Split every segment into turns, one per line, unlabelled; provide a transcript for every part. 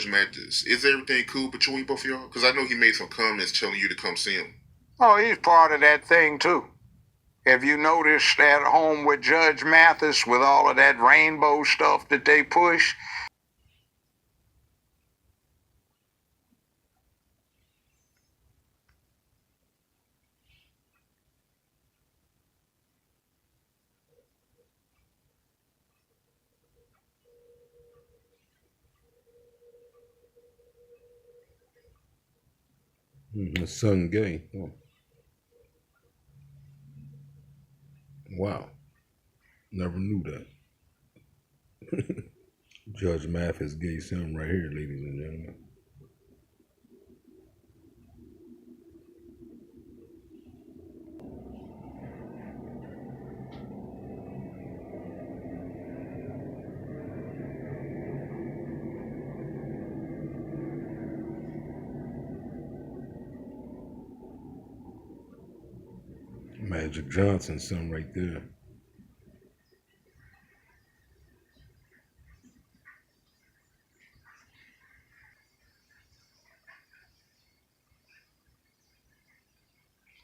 Mathis, is everything cool between both of y'all? Because I know he made some comments telling you to come see him.
Oh, he's part of that thing, too. Have you noticed at home with Judge Mathis with all of that rainbow stuff that they push?
His son gay. Oh. Wow. Never knew that. Judge Mathis' gay son right here, ladies and gentlemen. Magic Johnson's son right there.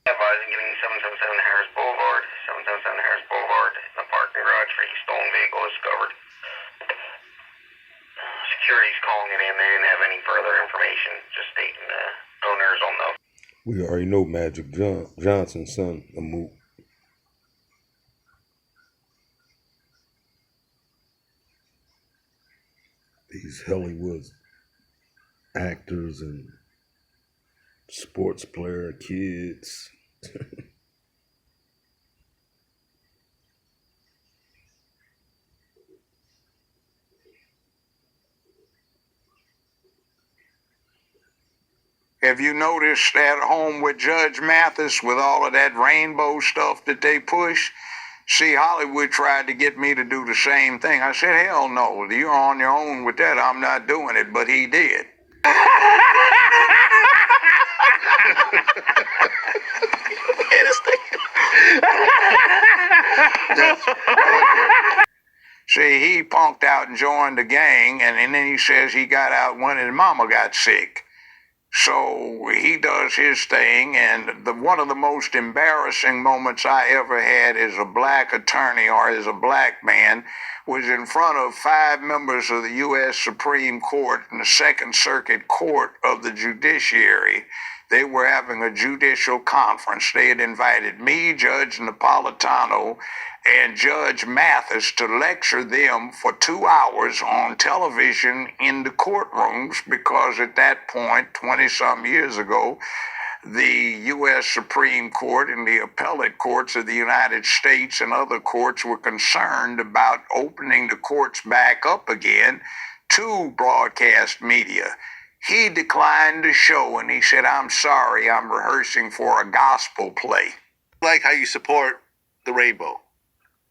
Advising getting 777 Harris Boulevard, 777 Harris Boulevard. The parking garage for your stolen vehicle is discovered. Security's calling it in. They didn't have any further information, just stating the owners on the...
We already know Magic Johnson's son, Amook. These Hollywood actors and sports player kids.
Have you noticed at home with Judge Mathis with all of that rainbow stuff that they push? See, Hollywood tried to get me to do the same thing. I said, hell no, you're on your own with that. I'm not doing it, but he did. See, he punked out and joined the gang, and then he says he got out when his mama got sick. So he does his thing, and one of the most embarrassing moments I ever had as a black attorney or as a black man was in front of 5 members of the U.S. Supreme Court in the Second Circuit Court of the Judiciary. They were having a judicial conference. They had invited me, Judge Napolitano, and Judge Mathis to lecture them for 2 hours on television in the courtrooms because at that point, 20-some years ago, the U.S. Supreme Court and the appellate courts of the United States and other courts were concerned about opening the courts back up again to broadcast media. He declined the show and he said, I'm sorry, I'm rehearsing for a gospel play.
Like how you support the rainbow,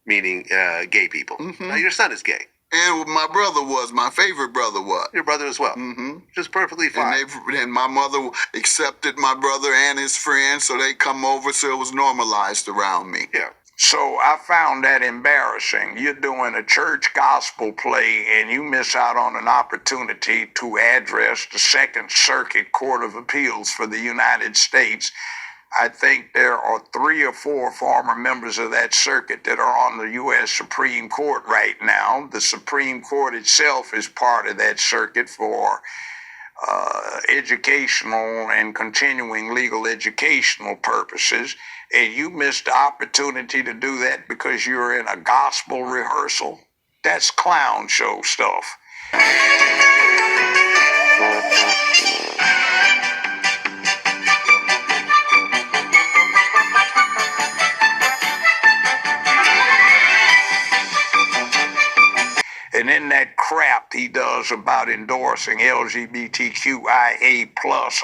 meaning gay people.
Mm-hmm.
Now, your son is gay.
And my brother was, my favorite brother was.
Your brother as well.
Mm-hmm.
Just perfectly fine.
And my mother accepted my brother and his friends, so they come over, so it was normalized around me.
Yeah.
So I found that embarrassing. You're doing a church gospel play and you miss out on an opportunity to address the Second Circuit Court of Appeals for the United States. I think there are 3 or 4 former members of that circuit that are on the U.S. Supreme Court right now. The Supreme Court itself is part of that circuit for educational and continuing legal educational purposes, and you missed the opportunity to do that because you're in a gospel rehearsal. That's clown show stuff. And then that crap he does about endorsing LGBTQIA+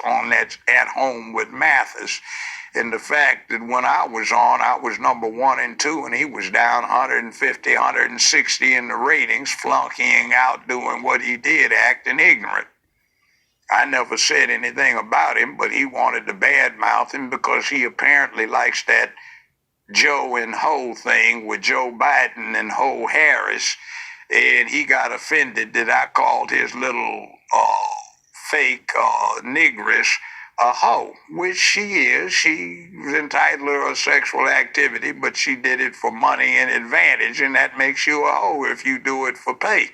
on that At Home with Mathis. And the fact that when I was on, I was number 1 and 2, and he was down 150, 160 in the ratings, flunkying out, doing what he did, acting ignorant. I never said anything about him, but he wanted to badmouth him because he apparently likes that Joe and Ho thing with Joe Biden and Ho Harris. And he got offended that I called his little fake negress a hoe, which she is. She's entitled to her sexual activity, but she did it for money and advantage, and that makes you a hoe if you do it for pay.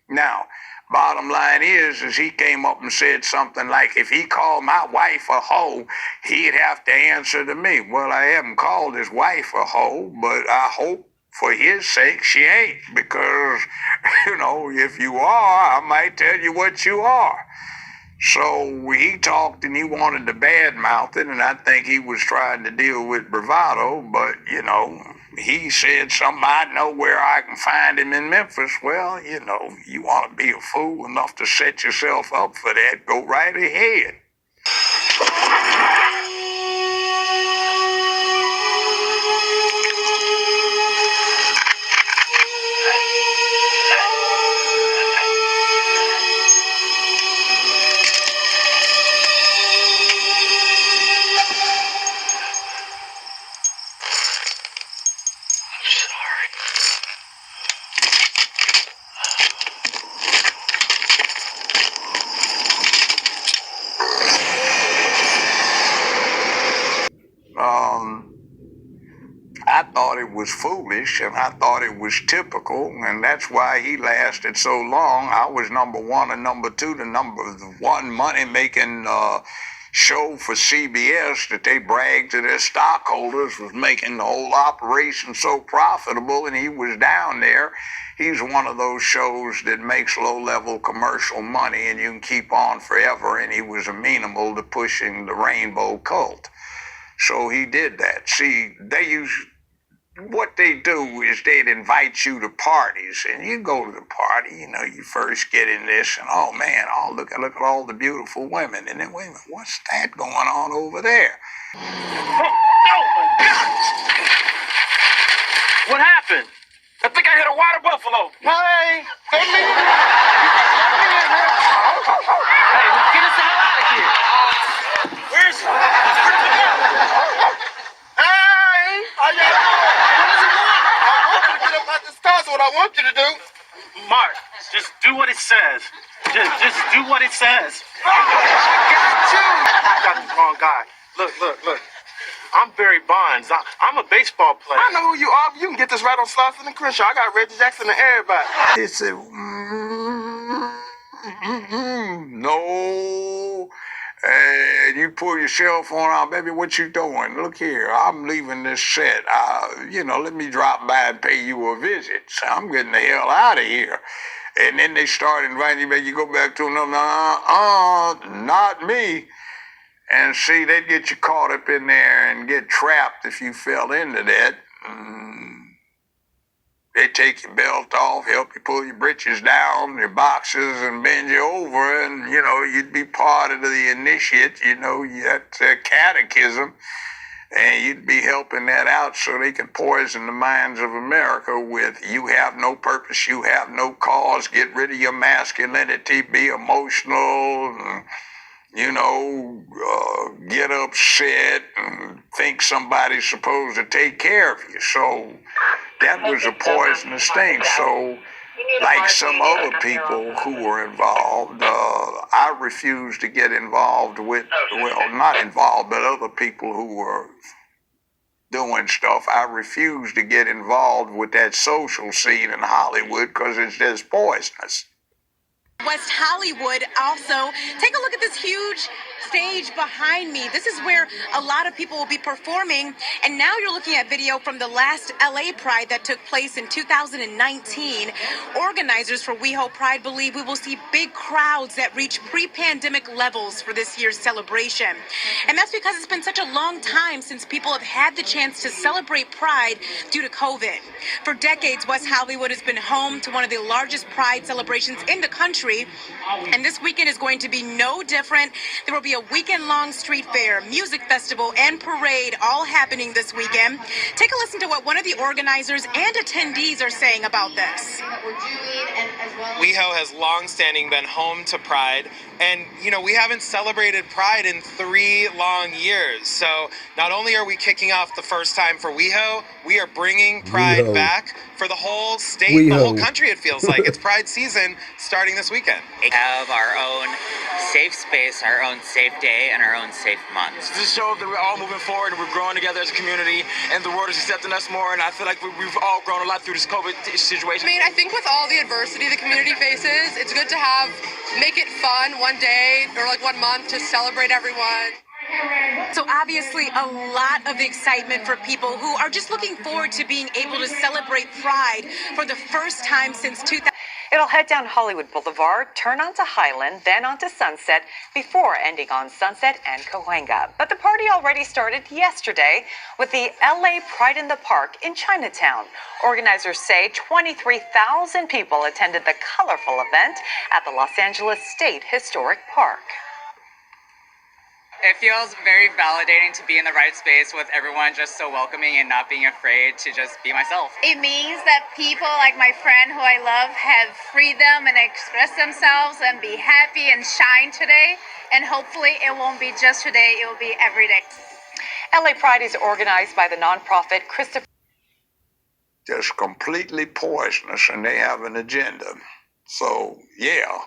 Now, bottom line is he came up and said something like, if he called my wife a hoe, he'd have to answer to me. Well, I haven't called his wife a hoe, but I hope for his sake she ain't, because, if you are, I might tell you what you are. So he talked and he wanted to badmouth it, and I think he was trying to deal with bravado, but, he said something, I know where I can find him in Memphis. Well, you want to be a fool enough to set yourself up for that, go right ahead. I thought it was foolish, and I thought it was typical, and that's why he lasted so long. I was number one, and number two, the number one money-making show for CBS that they bragged to their stockholders was making the whole operation so profitable, and he was down there. He's one of those shows that makes low-level commercial money, and you can keep on forever, and he was amenable to pushing the rainbow cult. So he did that. See, what they do is they'd invite you to parties, and you go to the party, you first get in this, and oh man, look at all the beautiful women, and then wait a minute, what's that going on over there?
What happened? I think I hit a water buffalo. Hey, let me in. Hey, get us the hell out of here. Where's it? Hey, how y'all doing? What is it want? I want you to get up out this car. What I want you to do. Mark, just do what it says. Just do what it says. I got you. I got the wrong guy. Look. I'm Barry Bonds. I'm a baseball player. I know who you are. You can get this right on Slauson and Crenshaw. I got Reggie Jackson and everybody.
He said, no. And you pull your cell phone out, baby, what you doing? Look here, I'm leaving this set. Let me drop by and pay you a visit. So I'm getting the hell out of here. And then they start inviting you back. You go back to them, not me. And see, they'd get you caught up in there and get trapped if you fell into that. They take your belt off, help you pull your britches down, your boxes, and bend you over, and, you'd be part of the initiate, that's a catechism, and you'd be helping that out so they can poison the minds of America with, you have no purpose, you have no cause, get rid of your masculinity, be emotional, and, get upset and think somebody's supposed to take care of you. So that was a poisonous thing. So like some other people who were involved, I refused to get involved with, not involved, but other people who were doing stuff. I refused to get involved with that social scene in Hollywood because it's just poisonous.
West Hollywood also. Take a look at this huge stage behind me. This is where a lot of people will be performing. And now you're looking at video from the last LA Pride that took place in 2019. Organizers for WeHo Pride believe we will see big crowds that reach pre-pandemic levels for this year's celebration. And that's because it's been such a long time since people have had the chance to celebrate Pride due to COVID. For decades, West Hollywood has been home to one of the largest Pride celebrations in the country. And this weekend is going to be no different. There will be be a weekend-long street fair, music festival, and parade all happening this weekend. Take a listen to what one of the organizers and attendees are saying about this.
WeHo has long-standing been home to Pride, and we haven't celebrated Pride in 3 long years. So not only are we kicking off the first time for WeHo, we are bringing Pride
WeHo.
back for the whole state, the whole
WeHo.
country. It feels like it's Pride season starting this weekend.
We have our own safe space, our own safe day, and our own safe month.
This shows that we're all moving forward and we're growing together as a community, and the world is accepting us more. And I feel like we've all grown a lot through this COVID situation.
I think with all the adversity the community faces, it's good to make it fun one day or like 1 month to celebrate everyone.
So obviously a lot of excitement for people who are just looking forward to being able to celebrate Pride for the first time since 2000.
It'll head down Hollywood Boulevard, turn onto Highland, then onto Sunset, before ending on Sunset and Cahuenga. But the party already started yesterday with the LA Pride in the Park in Chinatown. Organizers say 23,000 people attended the colorful event at the Los Angeles State Historic Park.
It feels very validating to be in the right space with everyone just so welcoming and not being afraid to just be myself.
It means that people like my friend who I love have freedom and express themselves and be happy and shine today. And hopefully it won't be just today, it will be every day.
LA Pride is organized by the nonprofit Christopher.
Just completely poisonous, and they have an agenda. So, yeah,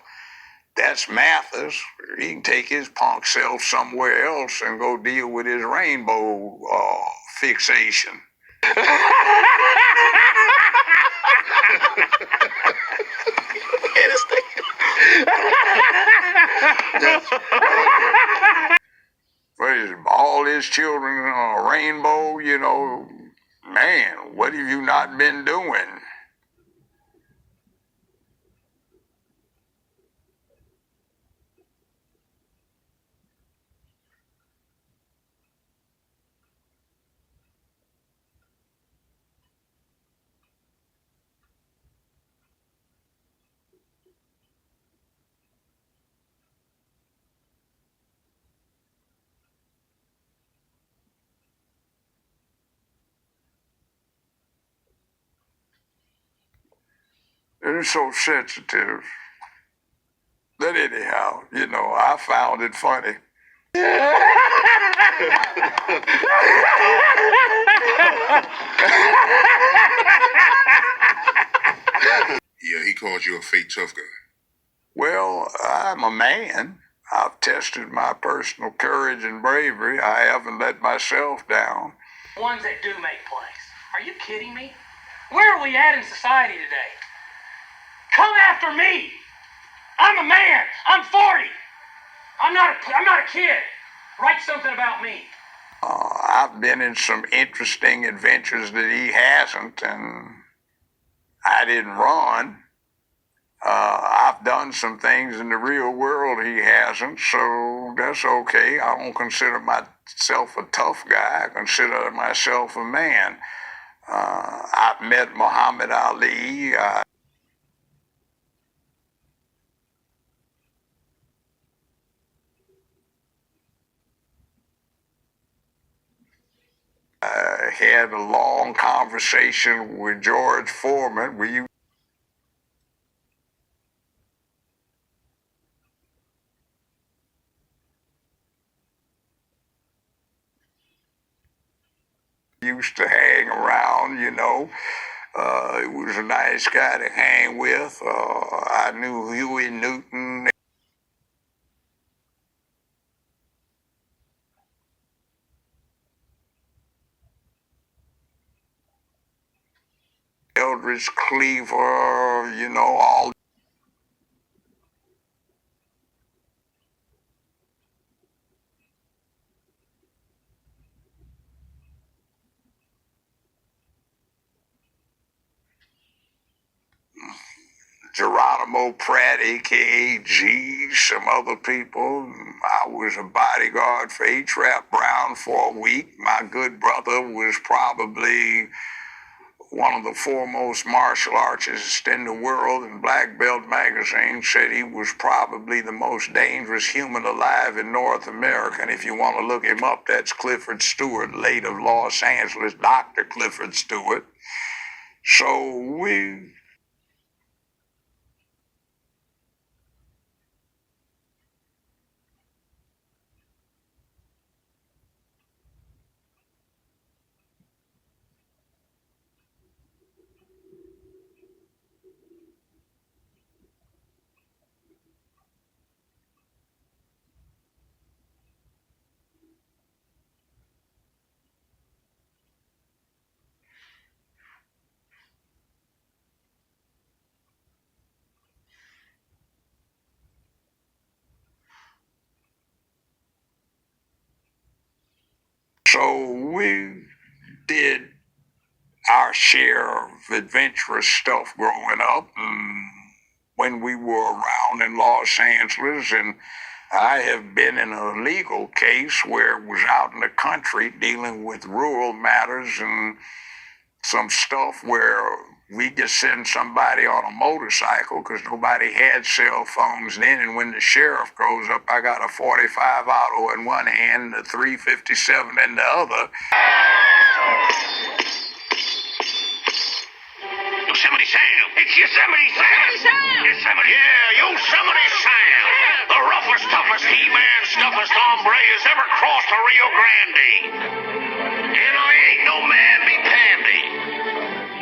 that's Mathis. He can take his punk self somewhere else and go deal with his rainbow fixation. For all his children on a rainbow, man, what have you not been doing? They're so sensitive. But anyhow, I found it funny.
Yeah, he called you a fake tough guy.
Well, I'm a man. I've tested my personal courage and bravery. I haven't let myself down.
Ones that do make plays. Are you kidding me? Where are we at in society today? Come after me. I'm a man. I'm 40. I'm not a kid. Write something about me.
I've been in some interesting adventures that he hasn't, and I didn't run. I've done some things in the real world he hasn't, so that's okay. I don't consider myself a tough guy. I consider myself a man. I've met Muhammad Ali. I had a long conversation with George Foreman. We used to hang around, He was a nice guy to hang with. I knew Huey Newton. Eldridge Cleaver, all Geronimo Pratt, a.k.a. G, some other people. I was a bodyguard for A-Trap Brown for a week. My good brother was probably one of the foremost martial artists in the world, in Black Belt magazine, said he was probably the most dangerous human alive in North America. And if you want to look him up, that's Clifford Stewart, late of Los Angeles, Dr. Clifford Stewart. So we did our share of adventurous stuff growing up when we were around in Los Angeles. And I have been in a legal case where it was out in the country dealing with rural matters and some stuff where we just send somebody on a motorcycle because nobody had cell phones then. And when the sheriff goes up, I got a 45 auto in one hand and a 357 in the other.
Yosemite Sam! It's Yosemite Sam! Yosemite, yeah, Yosemite Sam! The roughest, toughest He-Man, stuffest hombre has ever crossed the Rio Grande. And I ain't no mamby-pamby.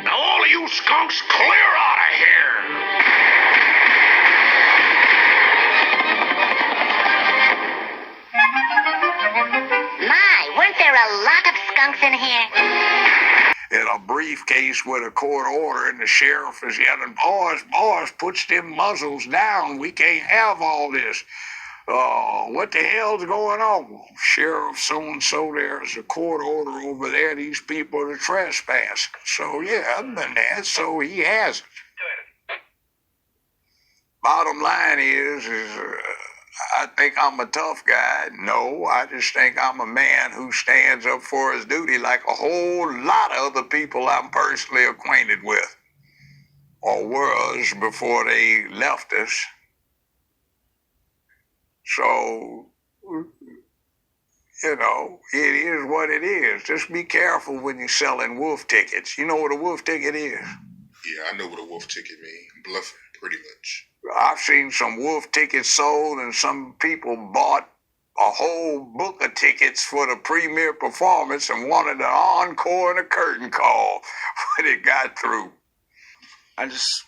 Now all of you skunks, clear out of here!
My, weren't there a lot of skunks in here?
In a briefcase with a court order, and the sheriff is yelling, boys, put them muzzles down. We can't have all this. What the hell's going on? Sheriff so-and-so, there's a court order over there. These people are trespassing. So, yeah, other than that, so he has it. Bottom line is I think I'm a tough guy. No, I just think I'm a man who stands up for his duty like a whole lot of other people I'm personally acquainted with, or was before they left us. So, you know, it is what it is. Just be careful when you're selling wolf tickets. You know what a wolf ticket is?
Yeah, I know what a wolf ticket means. Bluffing, pretty much.
I've seen some wolf tickets sold, and some people bought a whole book of tickets for the premiere performance and wanted an encore and a curtain call when it got through.
I just,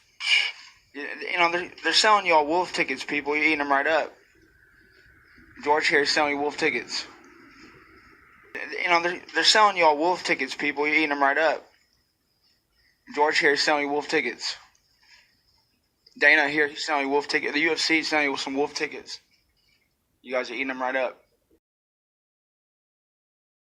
you know, they're selling y'all wolf tickets, people. You're eating them right up. George here is selling you wolf tickets. You know, they're selling y'all wolf tickets, people. You're eating them right up. George here is selling you wolf tickets. Dana here, he's selling you wolf tickets. The UFC is selling you some wolf tickets. You guys are eating them right up.